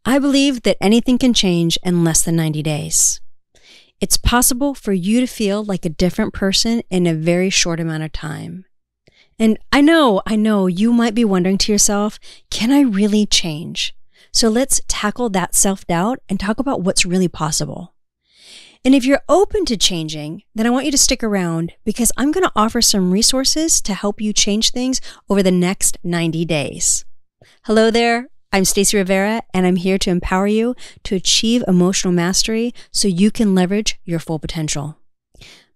I believe that anything can change in less than 90 days. It's possible for you to feel like a different person in a very short amount of time. And I know you might be wondering to yourself, can I really change? So let's tackle that self-doubt and talk about what's really possible. And if you're open to changing, then I want you to stick around because I'm going to offer some resources to help you change things over the next 90 days. Hello there. I'm Stacey Rivera, and I'm here to empower you to achieve emotional mastery so you can leverage your full potential.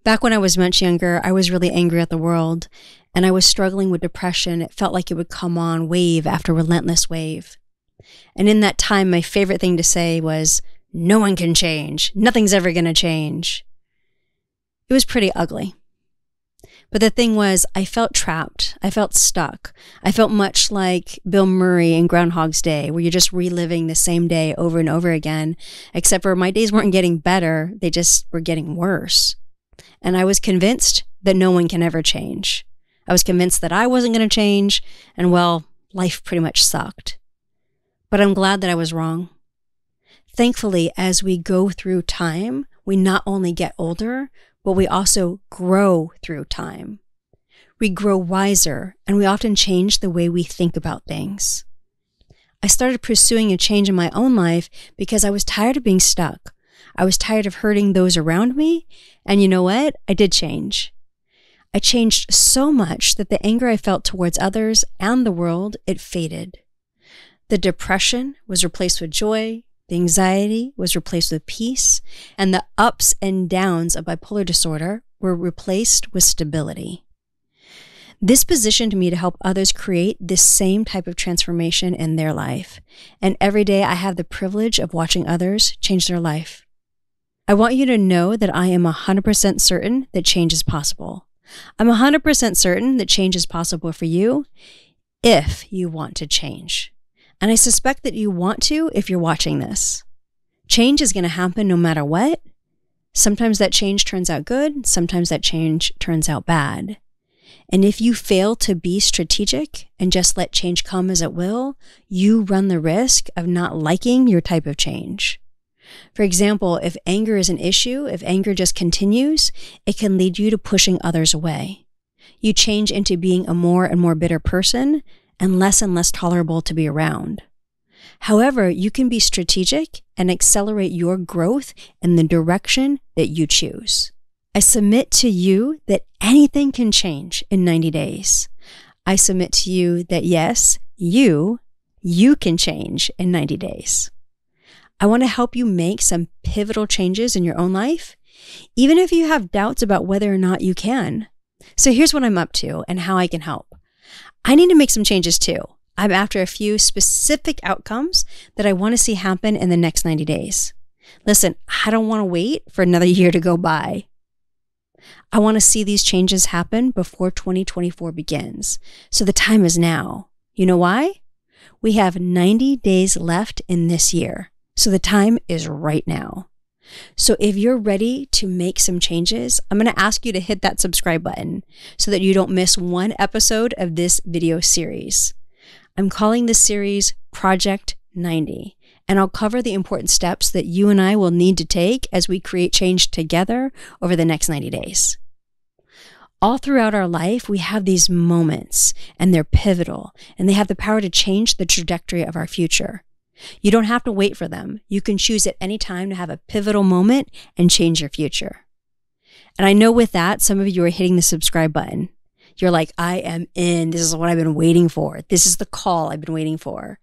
Back when I was much younger, I was really angry at the world, and I was struggling with depression. It felt like it would come on wave after relentless wave. And in that time, my favorite thing to say was, "No one can change. Nothing's ever going to change." It was pretty ugly. But the thing was, I felt trapped. I felt stuck. I felt much like Bill Murray in Groundhog's Day, where you're just reliving the same day over and over again, except for my days weren't getting better. They just were getting worse. And I was convinced that no one can ever change. I was convinced that I wasn't going to change, and well, life pretty much sucked. But I'm glad that I was wrong. Thankfully, as we go through time, we not only get older, but we also grow through time. We grow wiser, and we often change the way we think about things. I started pursuing a change in my own life because I was tired of being stuck. I was tired of hurting those around me, and you know what? I did change. I changed so much that the anger I felt towards others and the world, it faded. The depression was replaced with joy. The anxiety was replaced with peace, and the ups and downs of bipolar disorder were replaced with stability. This positioned me to help others create this same type of transformation in their life, and every day I have the privilege of watching others change their life. I want you to know that I am 100% certain that change is possible. I'm 100% certain that change is possible for you if you want to change. And I suspect that you want to if you're watching this. Change is going to happen no matter what. Sometimes that change turns out good. Sometimes that change turns out bad. And if you fail to be strategic and just let change come as it will, you run the risk of not liking your type of change. For example, if anger is an issue, if anger just continues, it can lead you to pushing others away. You change into being a more and more bitter person, and less tolerable to be around. However, you can be strategic and accelerate your growth in the direction that you choose. I submit to you that anything can change in 90 days. I submit to you that yes, you can change in 90 days. I want to help you make some pivotal changes in your own life, even if you have doubts about whether or not you can. So here's what I'm up to and how I can help. I need to make some changes too. I'm after a few specific outcomes that I want to see happen in the next 90 days. Listen, I don't want to wait for another year to go by. I want to see these changes happen before 2024 begins. So the time is now. You know why? We have 90 days left in this year. So the time is right now. So if you're ready to make some changes, I'm going to ask you to hit that subscribe button so that you don't miss one episode of this video series. I'm calling this series Project 90, and I'll cover the important steps that you and I will need to take as we create change together over the next 90 days. All throughout our life, we have these moments, and they're pivotal, and they have the power to change the trajectory of our future. You don't have to wait for them. You can choose at any time to have a pivotal moment and change your future. And I know with that, some of you are hitting the subscribe button. You're like, I am in. This is what I've been waiting for. This is the call I've been waiting for.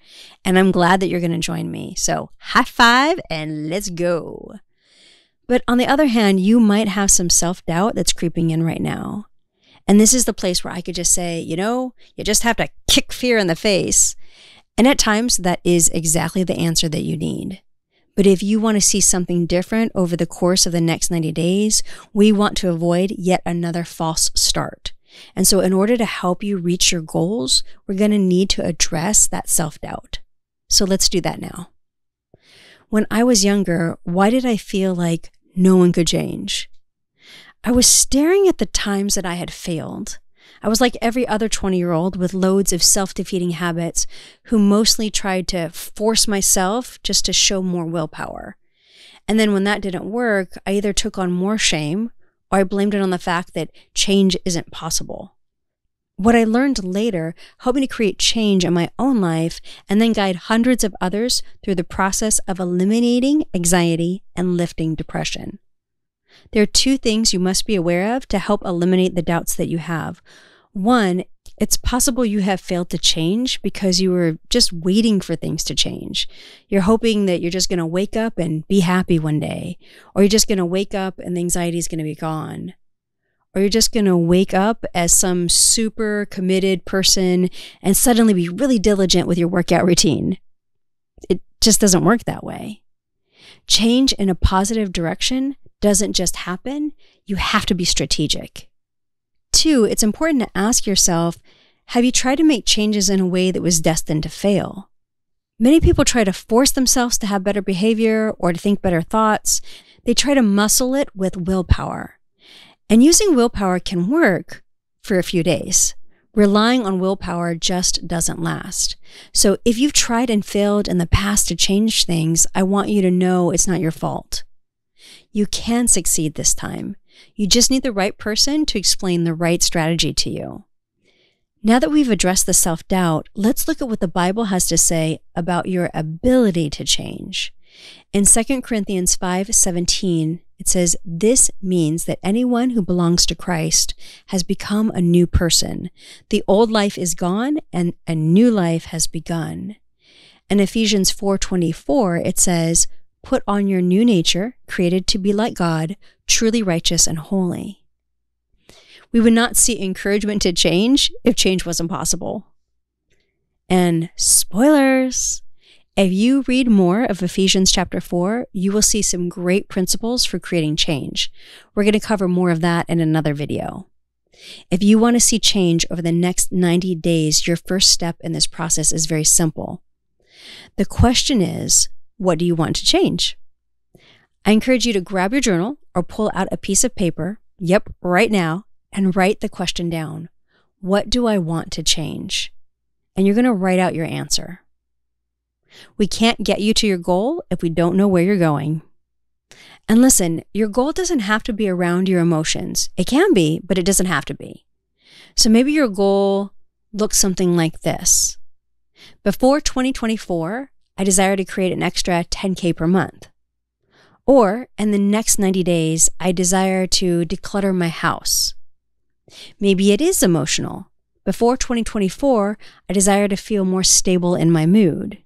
And I'm glad that you're going to join me. So high five and let's go. But on the other hand, you might have some self-doubt that's creeping in right now. And this is the place where I could just say, you just have to kick fear in the face. And at times, that is exactly the answer that you need. But if you want to see something different over the course of the next 90 days, we want to avoid yet another false start. And so in order to help you reach your goals, we're going to need to address that self-doubt. So let's do that now. When I was younger, why did I feel like no one could change? I was staring at the times that I had failed. I was like every other 20-year-old with loads of self-defeating habits who mostly tried to force myself just to show more willpower. And then when that didn't work, I either took on more shame or I blamed it on the fact that change isn't possible. What I learned later helped me to create change in my own life and then guide hundreds of others through the process of eliminating anxiety and lifting depression. There are two things you must be aware of to help eliminate the doubts that you have. One, it's possible you have failed to change because you were just waiting for things to change. You're hoping that you're just going to wake up and be happy one day, or you're just going to wake up and the anxiety is going to be gone. Or you're just going to wake up as some super committed person and suddenly be really diligent with your workout routine. It just doesn't work that way. Change in a positive direction doesn't just happen. You have to be strategic. Two, it's important to ask yourself, have you tried to make changes in a way that was destined to fail? Many people try to force themselves to have better behavior or to think better thoughts. They try to muscle it with willpower. And using willpower can work for a few days. Relying on willpower just doesn't last. So if you've tried and failed in the past to change things, I want you to know it's not your fault. You can succeed this time. You just need the right person to explain the right strategy to you. Now that we've addressed the self-doubt, let's look at what the Bible has to say about your ability to change. In 2 Corinthians 5:17, it says, "This means that anyone who belongs to Christ has become a new person. The old life is gone and a new life has begun." In Ephesians 4:24, it says, "Put on your new nature, created to be like God, truly righteous and holy." We would not see encouragement to change if change wasn't possible. And spoilers! If you read more of Ephesians chapter 4, you will see some great principles for creating change. We're going to cover more of that in another video. If you want to see change over the next 90 days, your first step in this process is very simple. The question is, what do you want to change? I encourage you to grab your journal or pull out a piece of paper, right now, and write the question down. What do I want to change? And you're going to write out your answer. We can't get you to your goal if we don't know where you're going. And listen, your goal doesn't have to be around your emotions. It can be, but it doesn't have to be. So maybe your goal looks something like this. Before 2024, I desire to create an extra 10K per month. Or in the next 90 days, I desire to declutter my house. Maybe it is emotional. Before 2024, I desire to feel more stable in my mood.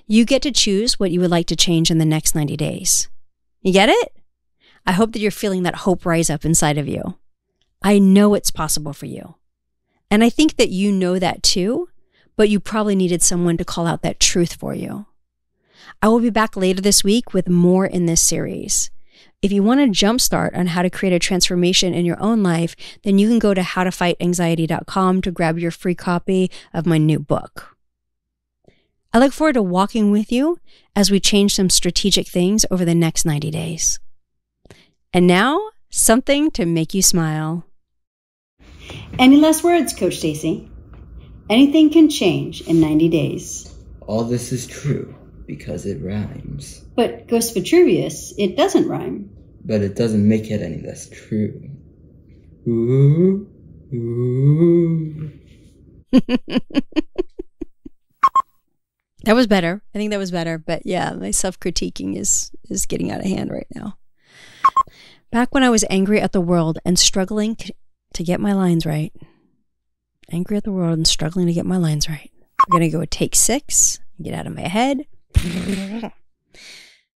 You get to choose what you would like to change in the next 90 days. You get it? I hope that you're feeling that hope rise up inside of you. I know it's possible for you. And I think that you know that too, but you probably needed someone to call out that truth for you. I will be back later this week with more in this series. If you want a jumpstart on how to create a transformation in your own life, then you can go to howtofightanxiety.com to grab your free copy of my new book. I look forward to walking with you as we change some strategic things over the next 90 days. And now, something to make you smile. Any last words, Coach Stacy? Anything can change in 90 days. All this is true because it rhymes. But, Ghost Vitruvius, it doesn't rhyme. But it doesn't make it any less true. Ooh, ooh. That was better. I think that was better. But yeah, my self-critiquing is getting out of hand right now. Back when I was angry at the world and struggling to get my lines right. Angry at the world and struggling to get my lines right. We're going to go take 6, get out of my head.